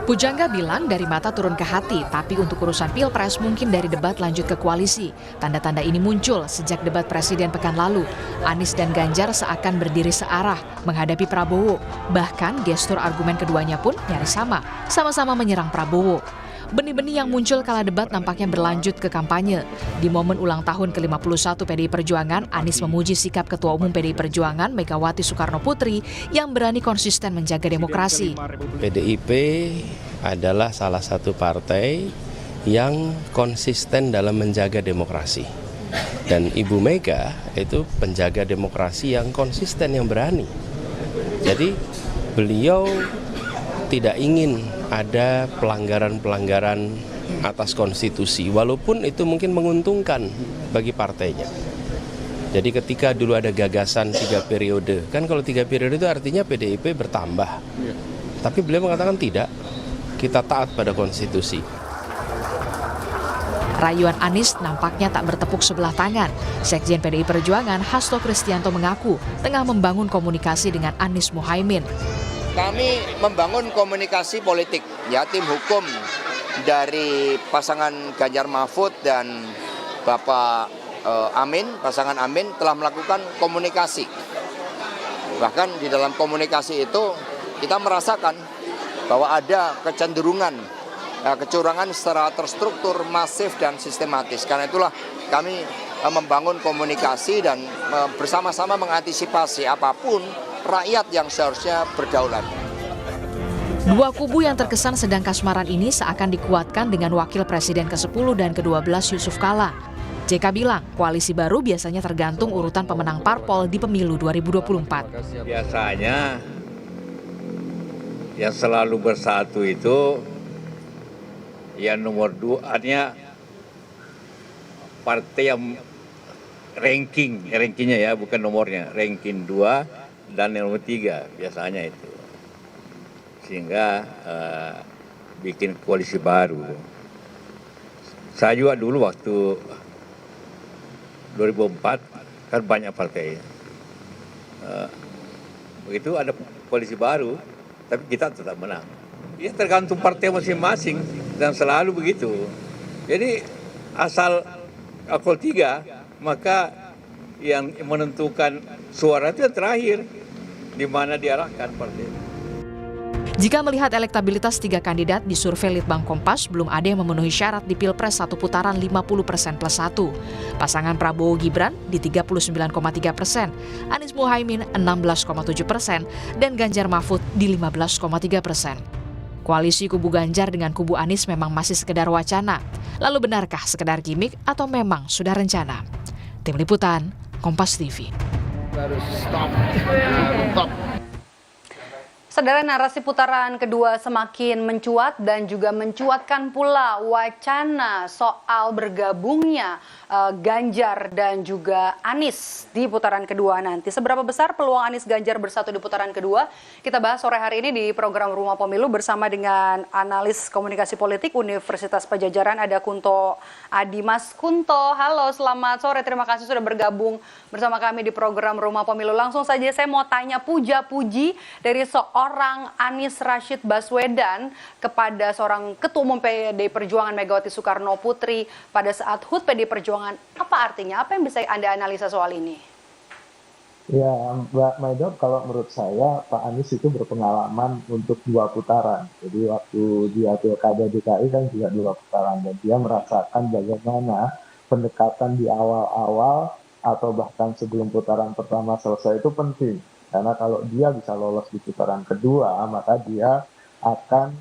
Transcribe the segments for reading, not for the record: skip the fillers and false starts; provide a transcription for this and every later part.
Pujangga bilang dari mata turun ke hati, tapi untuk urusan Pilpres mungkin dari debat lanjut ke koalisi. Tanda-tanda ini muncul sejak debat Presiden pekan lalu. Anies dan Ganjar seakan berdiri searah menghadapi Prabowo. Bahkan gestur argumen keduanya pun nyaris sama-sama menyerang Prabowo. Benih-benih yang muncul kala debat nampaknya berlanjut ke kampanye. Di momen ulang tahun ke-51 PDI Perjuangan, Anies memuji sikap Ketua Umum PDI Perjuangan Megawati Soekarno Putri yang berani konsisten menjaga demokrasi. PDIP adalah salah satu partai yang konsisten dalam menjaga demokrasi. Dan Ibu Mega itu penjaga demokrasi yang konsisten, yang berani. Jadi beliau tidak ingin ada pelanggaran-pelanggaran atas konstitusi, walaupun itu mungkin menguntungkan bagi partainya. Jadi ketika dulu ada gagasan 3 periode, kan kalau 3 periode itu artinya PDIP bertambah. Tapi beliau mengatakan tidak, kita taat pada konstitusi. Rayuan Anies nampaknya tak bertepuk sebelah tangan. Sekjen PDI Perjuangan Hasto Kristianto mengaku tengah membangun komunikasi dengan Anies Muhaimin. Kami membangun komunikasi politik, ya, tim hukum dari pasangan Ganjar Mahfud dan Bapak Amin, pasangan Amin telah melakukan komunikasi. Bahkan di dalam komunikasi itu kita merasakan bahwa ada kecenderungan kecurangan secara terstruktur, masif dan sistematis. Karena itulah kami membangun komunikasi dan bersama-sama mengantisipasi apapun rakyat yang seharusnya berdaulat. Dua kubu yang terkesan sedang kasmaran ini seakan dikuatkan dengan Wakil Presiden ke-10 dan ke-12 Yusuf Kala. JK bilang koalisi baru biasanya tergantung urutan pemenang parpol di pemilu 2024. Biasanya yang selalu bersatu itu yang nomor 2-nya partai yang rankingnya ya, bukan nomornya, ranking 2 dan yang nomor 3 biasanya itu. Sehingga bikin koalisi baru. Saya juga dulu waktu 2004 kan banyak partai. Begitu ada koalisi baru, tapi kita tetap menang. Ya tergantung partai masing-masing dan selalu begitu. Jadi asal akul 3, maka yang menentukan suara itu yang terakhir, di mana diarahkan partai. Jika melihat elektabilitas 3 kandidat di survei Litbang Kompas, belum ada yang memenuhi syarat di Pilpres 1 putaran 50% plus 1. Pasangan Prabowo Gibran di 39,3%, Anies Muhaimin 16,7%, dan Ganjar Mahfud di 15,3%. Koalisi kubu Ganjar dengan kubu Anies memang masih sekedar wacana. Lalu benarkah sekedar gimmick atau memang sudah rencana? Tim Liputan, Kompas TV. Saudara, narasi putaran kedua semakin mencuat dan juga mencuatkan pula wacana soal bergabungnya Ganjar dan juga Anies di putaran kedua nanti. Seberapa besar peluang Anies Ganjar bersatu di putaran kedua? Kita bahas sore hari ini di program Rumah Pemilu bersama dengan analis komunikasi politik Universitas Padjadjaran, ada Kunto Adi. Mas Kunto, halo, selamat sore. Terima kasih sudah bergabung bersama kami di program Rumah Pemilu. Langsung saja saya mau tanya puja-puji dari seorang Anies Rashid Baswedan kepada seorang Ketua Umum PDI Perjuangan Megawati Soekarno Putri pada saat HUT PDI Perjuangan. Apa artinya? Apa yang bisa Anda analisa soal ini? Ya, Mbak Maido, kalau menurut saya Pak Anies itu berpengalaman untuk 2 putaran. Jadi waktu dia Pilkada DKI kan juga 2 putaran. Dan dia merasakan bagaimana pendekatan di awal-awal atau bahkan sebelum putaran pertama selesai itu penting. Karena kalau dia bisa lolos di putaran kedua, maka dia akan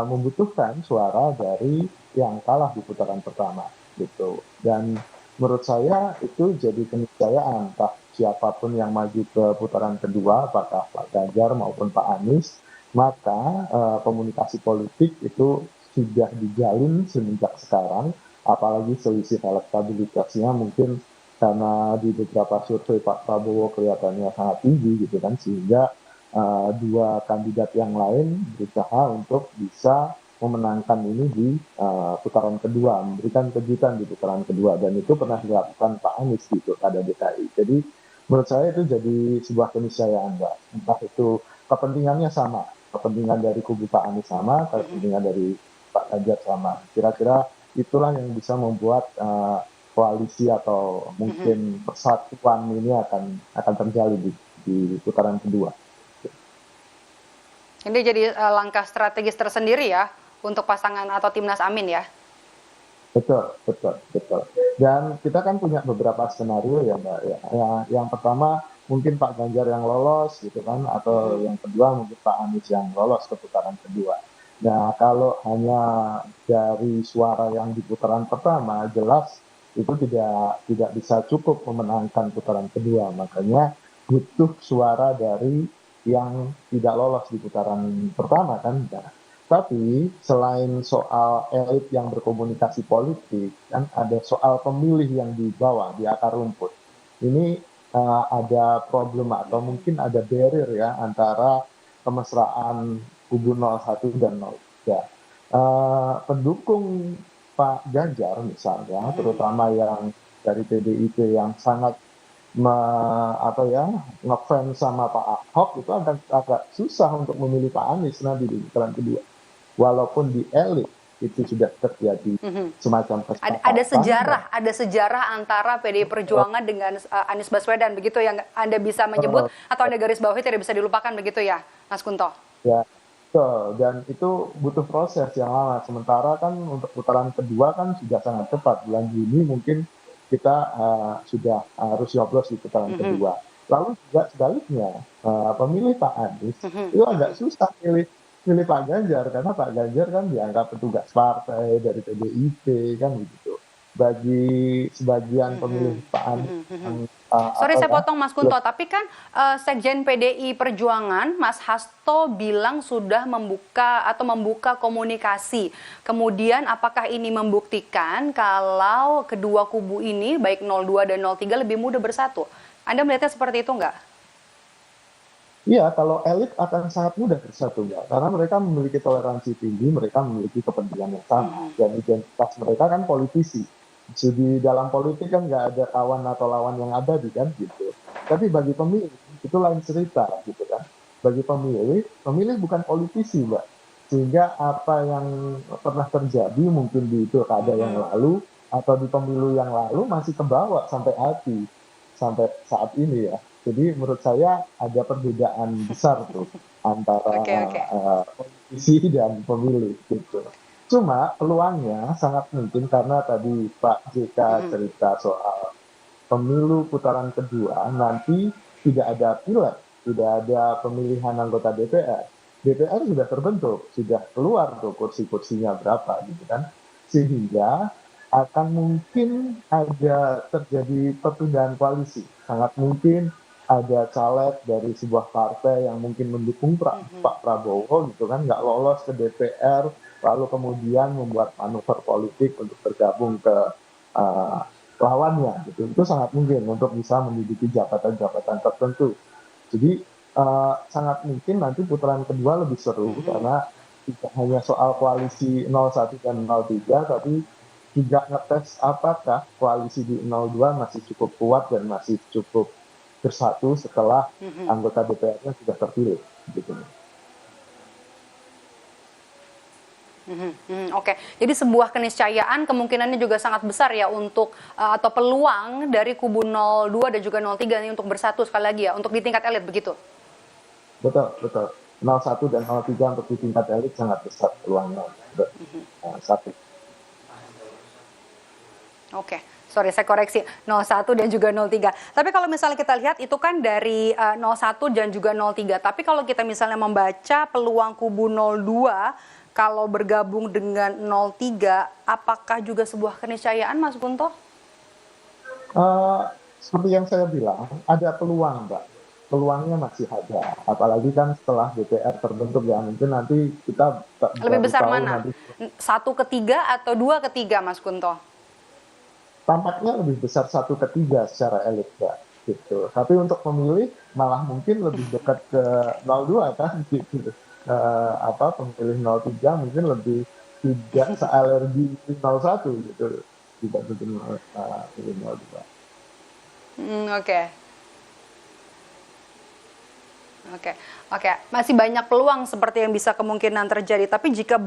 membutuhkan suara dari yang kalah di putaran pertama. Gitu. Dan menurut saya itu jadi keniscayaan, entah siapapun yang maju ke putaran kedua, apakah Pak Ganjar maupun Pak Anies, maka komunikasi politik itu sudah dijalin semenjak sekarang, apalagi selisih elektabilitasnya mungkin karena di beberapa survei Pak Prabowo kelihatannya sangat tinggi gitu kan, sehingga 2 kandidat yang lain berusaha untuk bisa memenangkan ini di putaran kedua, memberikan kejutan di putaran kedua, dan itu pernah dilakukan Pak Anies di Pilkada DKI. Jadi menurut saya itu jadi sebuah keniscayaan, Mbak. Entah itu kepentingannya sama, kepentingan dari kubu Pak Anies sama, kepentingan dari Pak Ganjar sama. Kira-kira itulah yang bisa membuat koalisi atau mungkin persatuan ini akan terjalin di putaran kedua. Ini jadi langkah strategis tersendiri ya untuk pasangan atau timnas Amin ya. Betul, betul, betul. Dan kita kan punya beberapa skenario ya Mbak. Ya, yang pertama mungkin Pak Ganjar yang lolos gitu kan, atau yang kedua mungkin Pak Anies yang lolos ke putaran kedua. Nah, kalau hanya dari suara yang di putaran pertama, jelas itu tidak bisa cukup memenangkan putaran kedua. Makanya butuh suara dari yang tidak lolos di putaran pertama kan. Nah, tapi selain soal elit yang berkomunikasi politik, kan ada soal pemilih yang di bawah, di akar rumput. Ini ada problem atau mungkin ada barrier ya antara kemesraan kubu 01 dan 03. Pendukung Pak Ganjar misalnya, terutama yang dari PDIP yang sangat ngefans sama Pak Ahok, itu akan agak susah untuk memilih Pak Anies nanti di putaran kedua. Walaupun di elit itu sudah terjadi semacam kesepakatan. Ada sejarah antara PDI Perjuangan dengan Anies Baswedan, begitu yang Anda bisa menyebut atau Anda garis bawahi tidak bisa dilupakan begitu ya, Mas Kunto? Ya, betul. Dan itu butuh proses yang lama. Sementara kan untuk putaran kedua kan sudah sangat cepat. Bulan Juni mungkin kita sudah harus nyoblos di putaran kedua. Lalu juga sebaliknya, pemilih Pak Anies itu agak susah pilih Pak Ganjar, karena Pak Ganjar kan dianggap petugas partai dari PDIP kan begitu. Bagi sebagian pemilih Pak Anies, Sorry saya potong Mas Kunto, tapi kan Sekjen PDI Perjuangan Mas Hasto bilang sudah membuka komunikasi. Kemudian apakah ini membuktikan kalau kedua kubu ini baik 02 dan 03 lebih mudah bersatu? Anda melihatnya seperti itu enggak? Iya, kalau elit akan sangat mudah bersatu, Mbak. Karena mereka memiliki toleransi tinggi, mereka memiliki kepentingan yang sama. Dan identitas mereka kan politisi. Di dalam politik kan nggak ada kawan atau lawan yang abadi kan gitu. Tapi bagi pemilih itu lain cerita gitu kan. Bagi pemilih bukan politisi, Mbak. Sehingga apa yang pernah terjadi mungkin di pilkada yang lalu atau di pemilu yang lalu masih kebawa sampai hati sampai saat ini ya. Jadi menurut saya ada perbedaan besar tuh antara politisi dan pemilih gitu. Cuma peluangnya sangat mungkin karena tadi Pak JK cerita soal pemilu putaran kedua nanti tidak ada pileg, tidak ada pemilihan anggota DPR. DPR sudah terbentuk, sudah keluar tuh kursi-kursinya berapa gitu kan. Sehingga akan mungkin ada terjadi perpindahan koalisi. Sangat mungkin ada caleg dari sebuah partai yang mungkin mendukung Pak Prabowo gitu kan, nggak lolos ke DPR, lalu kemudian membuat manuver politik untuk bergabung ke lawannya gitu. Itu sangat mungkin untuk bisa menduduki jabatan-jabatan tertentu. Jadi sangat mungkin nanti putaran kedua lebih seru karena tidak hanya soal koalisi 01 dan 03, tapi juga ngetes apakah koalisi di 02 masih cukup kuat dan masih cukup bersatu setelah anggota DPR-nya sudah terpilih. Gitu. Oke, jadi sebuah keniscayaan kemungkinannya juga sangat besar ya untuk atau peluang dari kubu 02 dan juga 03 ini untuk bersatu sekali lagi ya, untuk di tingkat elit begitu? Betul, betul. 01 dan 03 untuk di tingkat elit sangat besar peluangnya. Satu. Oke, sorry saya koreksi 01 dan juga 03. Tapi kalau misalnya kita lihat itu kan dari 01 dan juga 03. Tapi kalau kita misalnya membaca peluang kubu 02 kalau bergabung dengan 03, apakah juga sebuah keniscayaan Mas Kunto? Seperti yang saya bilang, ada peluang Mbak. Peluangnya masih ada. Apalagi kan setelah DPR terbentuk ya, mungkin nanti kita lebih besar mana? 1/3 atau 2/3 Mas Kunto? Tampaknya lebih besar 1/3 secara elit ya, gitu. Tapi untuk pemilih malah mungkin lebih dekat ke 02 kan gitu. Pemilih 03 mungkin lebih tidak sealergi 01 gitu dibanding pilih 02. Oke. Oke, oke, masih banyak peluang seperti yang bisa kemungkinan terjadi. Tapi jika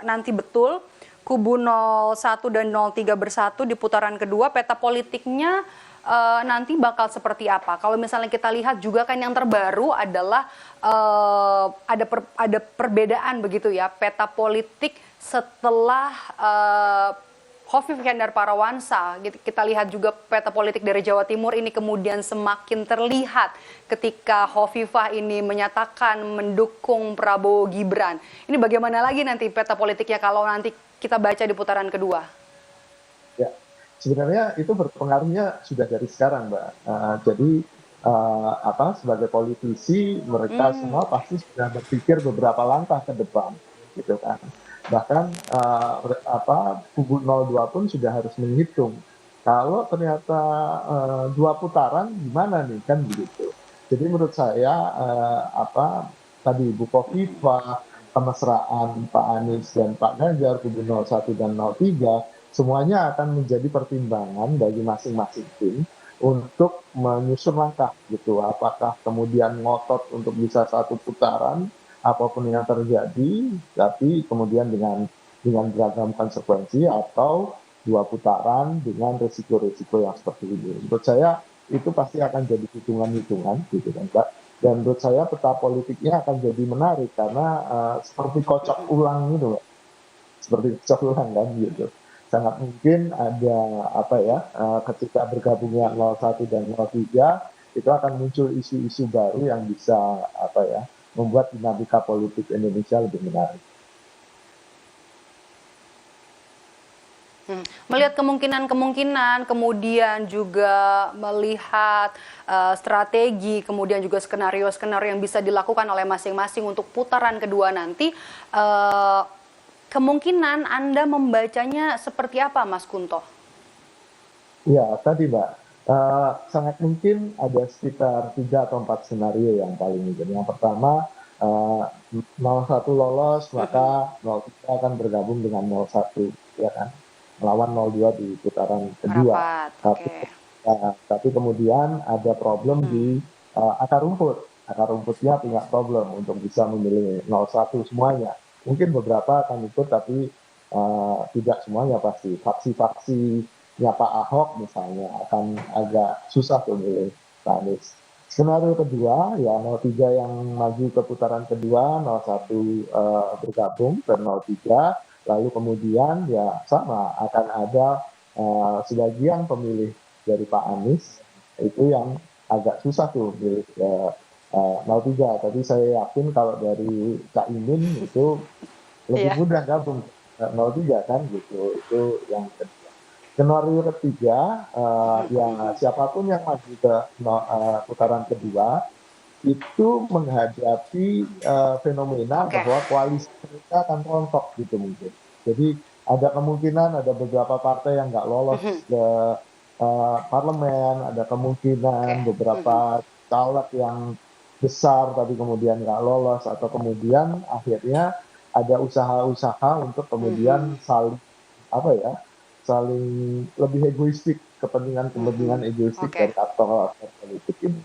nanti betul kubu 01 dan 03 bersatu di putaran kedua, peta politiknya nanti bakal seperti apa? Kalau misalnya kita lihat juga kan yang terbaru adalah ada perbedaan begitu ya, peta politik setelah Khofifah Indar Parawansa. Kita lihat juga peta politik dari Jawa Timur ini kemudian semakin terlihat ketika Khofifah ini menyatakan mendukung Prabowo Gibran. Ini bagaimana lagi nanti peta politiknya kalau nanti kita baca di putaran kedua? Ya, sebenarnya itu berpengaruhnya sudah dari sekarang, Mbak. Jadi sebagai politisi mereka semua pasti sudah berpikir beberapa langkah ke depan, gitu kan. Bahkan kubu 02 pun sudah harus menghitung kalau ternyata 2 putaran gimana nih, kan begitu. Jadi menurut saya tadi Bu Khofifah, kemesraan Pak Anies dan Pak Ganjar, kubu 01 dan 03 semuanya akan menjadi pertimbangan bagi masing-masing tim untuk menyusun langkah gitu. Apakah kemudian ngotot untuk bisa 1 putaran apapun yang terjadi, tapi kemudian dengan beragam konsekuensi, atau 2 putaran dengan risiko-risiko yang seperti ini. Menurut saya itu pasti akan jadi hitungan-hitungan gitu kan, Mbak. Dan menurut saya peta politiknya akan jadi menarik karena seperti kocok ulang gitu, Mbak. Seperti kocok ulang kan gitu. Sangat mungkin ada ketika bergabungnya 01 dan 03 itu akan muncul isu-isu baru yang bisa membuat dinamika politik Indonesia lebih menarik. Melihat kemungkinan, kemudian juga melihat strategi, kemudian juga skenario-skenario yang bisa dilakukan oleh masing-masing untuk putaran kedua nanti, kemungkinan Anda membacanya seperti apa, Mas Kunto? Ya, tadi Mbak, sangat mungkin ada sekitar 3 atau 4 skenario yang paling mungkin. Yang pertama, 01 lolos, maka 03 akan bergabung dengan 01, ya kan, melawan 02 di putaran kedua. Tapi kemudian ada problem di akar rumput. Akar rumputnya punya problem untuk bisa memilih 01 semuanya. Mungkin beberapa akan ikut, tapi tidak semuanya pasti. Faksi-faksinya Pak Ahok misalnya akan agak susah tuh milih Pak Anies. Skenario kedua, ya 03 yang maju ke putaran kedua, 01 bergabung ke 03, lalu kemudian ya sama, akan ada sebagian pemilih dari Pak Anies itu yang agak susah tuh milih 03. Tapi saya yakin kalau dari Cak Imin itu lebih mudah gabung 03 kan gitu. Itu yang kedua. Skenario ketiga, yang siapapun yang maju ke putaran kedua itu menghadapi fenomena bahwa koalisi mereka akan rontok gitu mungkin. Jadi ada kemungkinan ada beberapa partai yang nggak lolos ke parlemen, ada kemungkinan beberapa caleg yang besar tapi kemudian nggak lolos, atau kemudian akhirnya ada usaha-usaha untuk kemudian saling lebih egoistik, kepentingan egoistik dari aktor politik ini.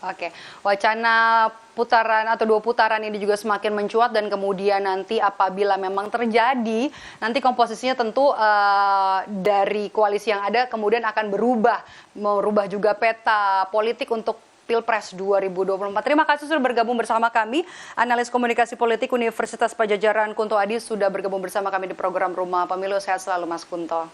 Oke, wacana putaran atau 2 putaran ini juga semakin mencuat, dan kemudian nanti apabila memang terjadi, nanti komposisinya tentu dari koalisi yang ada kemudian akan merubah juga peta politik untuk Pilpres 2024. Terima kasih sudah bergabung bersama kami. Analis komunikasi politik Universitas Padjadjaran Kunto Adi sudah bergabung bersama kami di program Rumah Pemilu. Sehat selalu Mas Kunto.